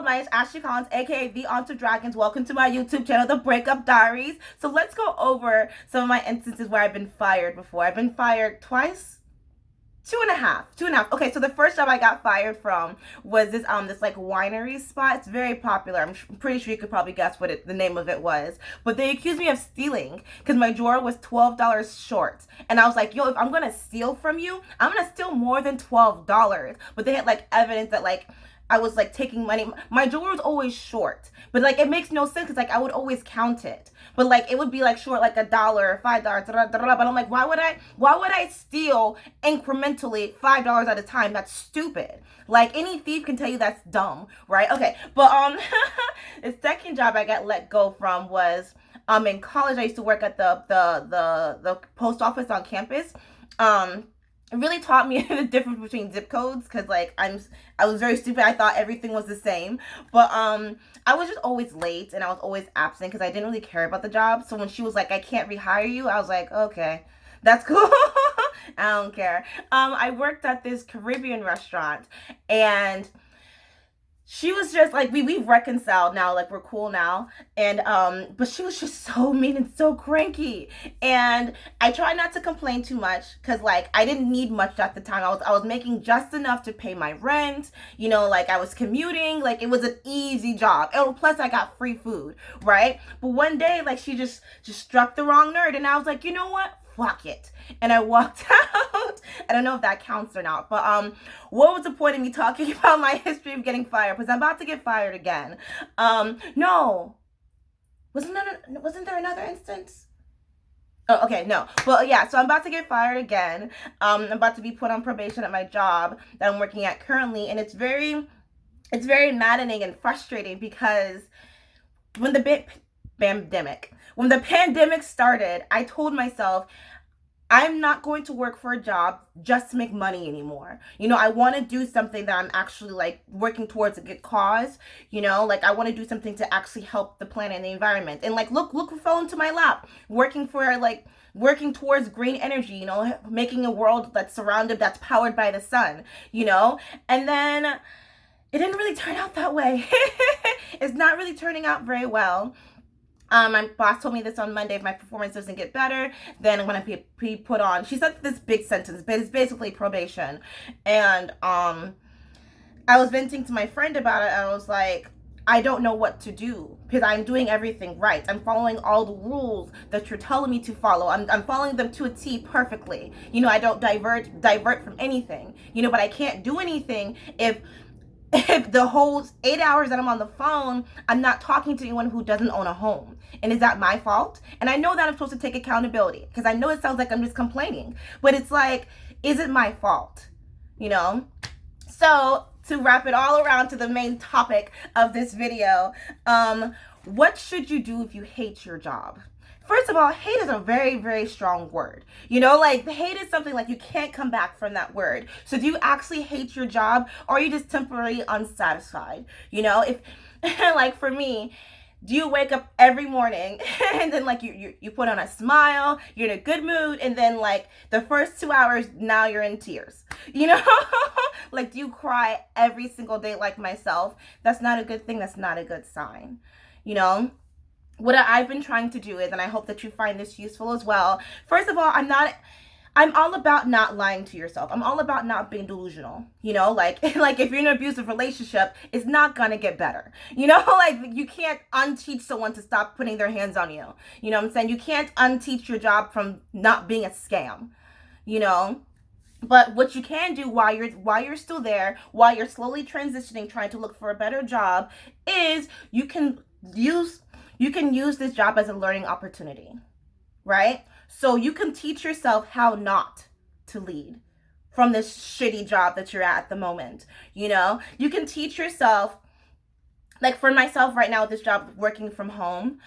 My name is Ashley Collins, aka The Aunt of Dragons. Welcome to my YouTube channel, The Breakup Diaries. So let's go over some of my instances where I've been fired before. I've been fired twice. Two and a half. Okay, so the first job I got fired from was this like winery spot. It's very popular. I'm pretty sure you could probably guess what the name of it was. But they accused me of stealing because my drawer was $12 short. And I was like, yo, if I'm gonna steal from you, I'm gonna steal more than $12. But they had like evidence that like I was like taking money. My drawer was always short, but like it makes no sense because like I would always count it, but like it would be like short like $1, $5, but I'm like, why would I steal incrementally $5 at a time? That's stupid. Like any thief can tell you that's dumb, right? Okay, but the second job I got let go from was in college. I used to work at the post office on campus. It really taught me the difference between zip codes because like I was very stupid. I thought everything was the same, but I was just always late and I was always absent because I didn't really care about the job. So when she was like, I can't rehire you, I was like, okay, that's cool. I don't care. I worked at this Caribbean restaurant and she was just like we've reconciled now, like we're cool now, and but she was just so mean and so cranky, and I try not to complain too much because like I didn't need much at the time. I was making just enough to pay my rent, you know, like I was commuting, like it was an easy job, and plus I got free food, right? But one day like she just struck the wrong nerve, and I was like, you know what, fuck it, and I walked out. I don't know if that counts or not, but what was the point of me talking about my history of getting fired? Because I'm about to get fired again. No, wasn't there another instance? Oh, okay, no. Well, yeah, so I'm about to get fired again. I'm about to be put on probation at my job that I'm working at currently, and it's very maddening and frustrating because when the pandemic started, I told myself I'm not going to work for a job just to make money anymore. You know, I want to do something that I'm actually like working towards a good cause. You know, like I want to do something to actually help the planet and the environment. And like, look what fell into my lap. Working towards green energy, you know, making a world that's powered by the sun, you know, and then it didn't really turn out that way. It's not really turning out very well. My boss told me this on Monday. If my performance doesn't get better, then I'm gonna be put on. She said this big sentence, but it's basically probation. And I was venting to my friend about it. I was like, I don't know what to do because I'm doing everything right. I'm following all the rules that you're telling me to follow. I'm following them to a T perfectly. You know, I don't divert from anything. You know, but I can't do anything if the whole 8 hours that I'm on the phone, I'm not talking to anyone who doesn't own a home. And is that my fault? And I know that I'm supposed to take accountability because I know it sounds like I'm just complaining, but it's like, is it my fault? You know? So to wrap it all around to the main topic of this video, what should you do if you hate your job? First of all, hate is a very, very strong word. You know, like hate is something like you can't come back from that word. So do you actually hate your job or are you just temporarily unsatisfied? You know, if like for me, do you wake up every morning and then like you put on a smile, you're in a good mood, and then like the first 2 hours now you're in tears, you know? Like, do you cry every single day like myself? That's not a good thing. That's not a good sign, you know? What I've been trying to do is, and I hope that you find this useful as well. First of all, I'm all about not lying to yourself. I'm all about not being delusional. You know, like if you're in an abusive relationship, it's not gonna get better. You know, like you can't unteach someone to stop putting their hands on you. You know what I'm saying? You can't unteach your job from not being a scam. You know? But what you can do while you're still there, while you're slowly transitioning, trying to look for a better job, is you can use this job as a learning opportunity, right? So you can teach yourself how not to lead from this shitty job that you're at the moment. You know, you can teach yourself, like for myself right now with this job working from home,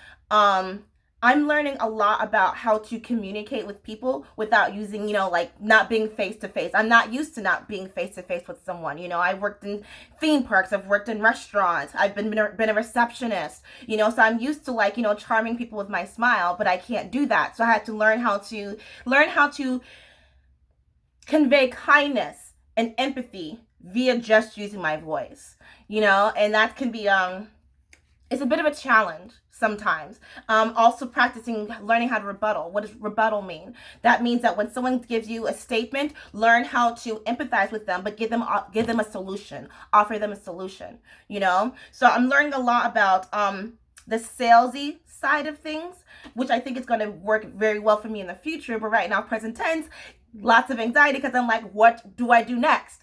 I'm learning a lot about how to communicate with people without using, you know, like not being face to face. I'm not used to not being face to face with someone. You know, I worked in theme parks, I've worked in restaurants, I've been a receptionist, you know, so I'm used to like, you know, charming people with my smile, but I can't do that. So I had to learn how to convey kindness and empathy via just using my voice, and that can be it's a bit of a challenge sometimes. Also practicing learning how to rebuttal. What does rebuttal mean? That means that when someone gives you a statement, learn how to empathize with them, but give them a solution, offer them a solution. So I'm learning a lot about the salesy side of things, which I think is going to work very well for me in the future. But right now, present tense, lots of anxiety because I'm like, what do I do next?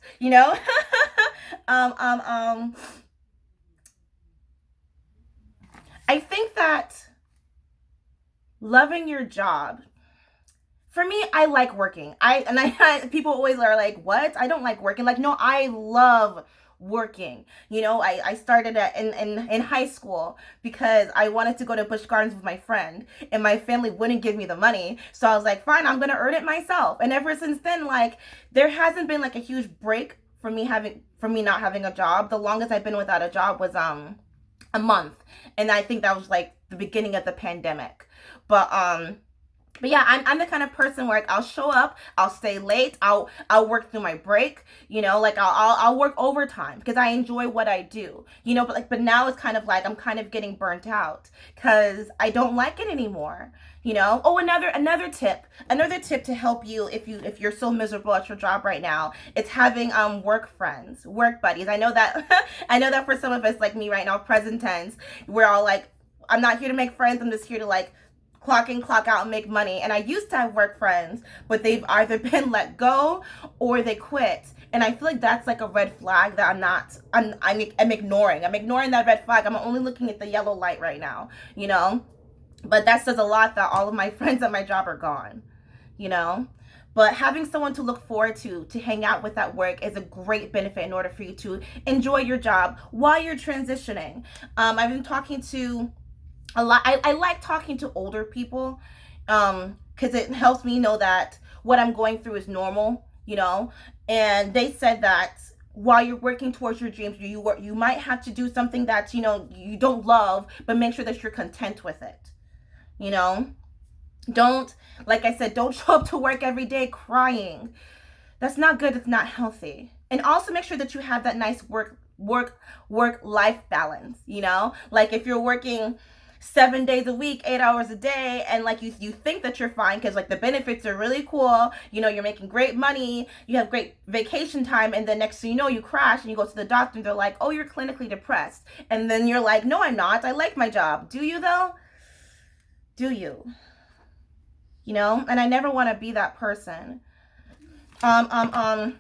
um, um, um, I think that loving your job, for me, I like working. People always are like, what? I don't like working. Like, no, I love working. I started in high school because I wanted to go to Busch Gardens with my friend, and my family wouldn't give me the money. So I was like, fine, I'm gonna earn it myself. And ever since then, like, there hasn't been like a huge break for me not having a job. The longest I've been without a job was a month, and I think that was like the beginning of the pandemic. But yeah, I'm the kind of person where, like, I'll show up, I'll stay late, I'll work through my break, like I'll work overtime because I enjoy what I do, but now it's kind of like I'm kind of getting burnt out because I don't like it anymore. Oh, another tip to help you if you're so miserable at your job right now, it's having work friends, work buddies. I know that I know that for some of us, like me right now, present tense, we're all like, I'm not here to make friends, I'm just here to like clock in, clock out, and make money. And I used to have work friends, but they've either been let go or they quit. And I feel like that's like a red flag that I'm ignoring. I'm ignoring that red flag. I'm only looking at the yellow light right now, But that says a lot that all of my friends at my job are gone, you know? But having someone to look forward to hang out with at work is a great benefit in order for you to enjoy your job while you're transitioning. I've been talking to a lot. I like talking to older people because it helps me know that what I'm going through is normal, And they said that while you're working towards your dreams, you might have to do something that you don't love, but make sure that you're content with it. You know, don't, like I said, don't show up to work every day crying. That's not good. It's not healthy. And also make sure that you have that nice work life balance, Like if you're working 7 days a week, 8 hours a day, and like you think that you're fine because like the benefits are really cool, you're making great money, you have great vacation time, and then next thing you know, you crash and you go to the doctor and they're like, oh, you're clinically depressed. And then you're like, no, I'm not. I like my job. Do you though? Do you? And I never want to be that person. I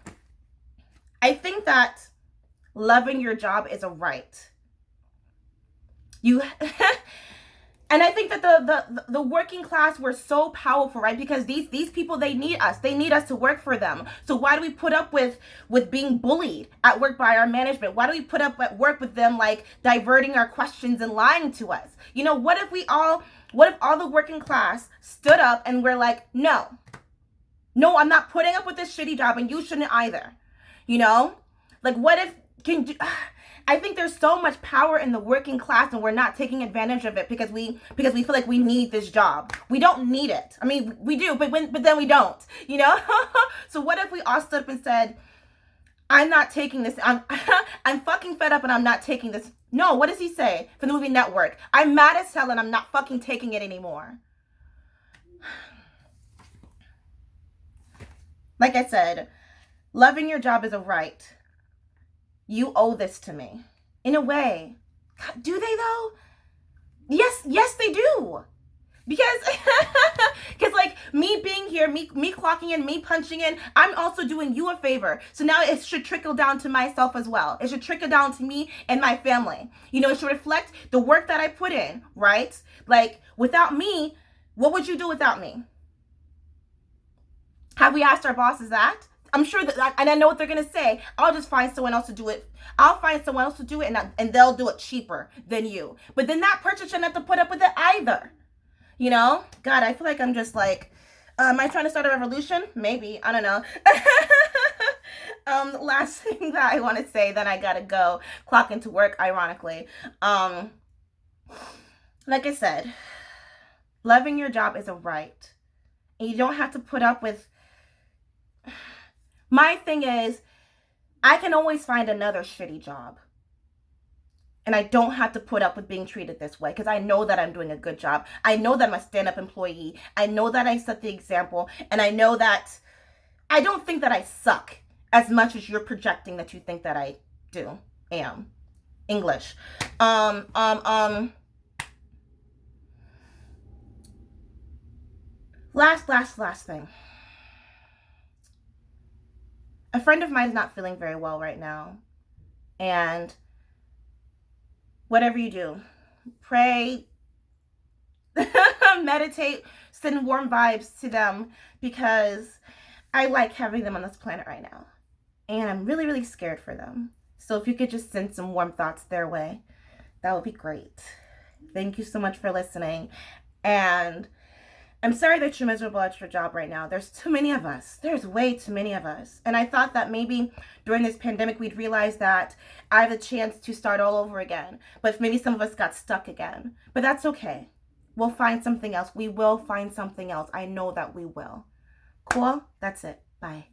think that loving your job is a right. You and I think that the working class were so powerful, right? Because these people, they need us. They need us to work for them. So why do we put up with being bullied at work by our management? Why do we put up at work with them like diverting our questions and lying to us? What if all the working class stood up and we're like, no, I'm not putting up with this shitty job, and you shouldn't either. Like what if I think there's so much power in the working class, and we're not taking advantage of it because we feel like we need this job. We don't need it. I mean, we do, but then we don't. So what if we all stood up and said, I'm not taking this. I'm fucking fed up, and I'm not taking this. No, what does he say from the movie Network? I'm mad as hell, and I'm not fucking taking it anymore. Like I said, loving your job is a right. You owe this to me. In a way. Do they though? Yes, they do. Because like me being here, me clocking in, me punching in, I'm also doing you a favor. So now it should trickle down to myself as well. It should trickle down to me and my family. It should reflect the work that I put in, right? Like without me, what would you do without me? Have we asked our bosses that? I'm sure that, and I know what they're going to say. I'll just find someone else to do it. I'll find someone else to do it, and they'll do it cheaper than you. But then that person shouldn't have to put up with it either. God, I feel like I'm just like, am I trying to start a revolution? Maybe. I don't know. Last thing that I want to say, then I gotta go clock into work, ironically. Like I said, loving your job is a right. And you don't have to put up with... My thing is, I can always find another shitty job. And I don't have to put up with being treated this way because I know that I'm doing a good job. I know that I'm a stand up employee. I know that I set the example. And I know that I don't think that I suck as much as you're projecting that you think that I do. Am. English. Um, um, um, last thing. A friend of mine is not feeling very well right now. And whatever you do, pray, meditate, send warm vibes to them because I like having them on this planet right now. And I'm really, really scared for them. So if you could just send some warm thoughts their way, that would be great. Thank you so much for listening. And I'm sorry that you're miserable at your job right now. There's too many of us. There's way too many of us. And I thought that maybe during this pandemic we'd realize that I have a chance to start all over again. But maybe some of us got stuck again. But that's okay. We'll find something else. We will find something else. I know that we will. Cool? That's it. Bye.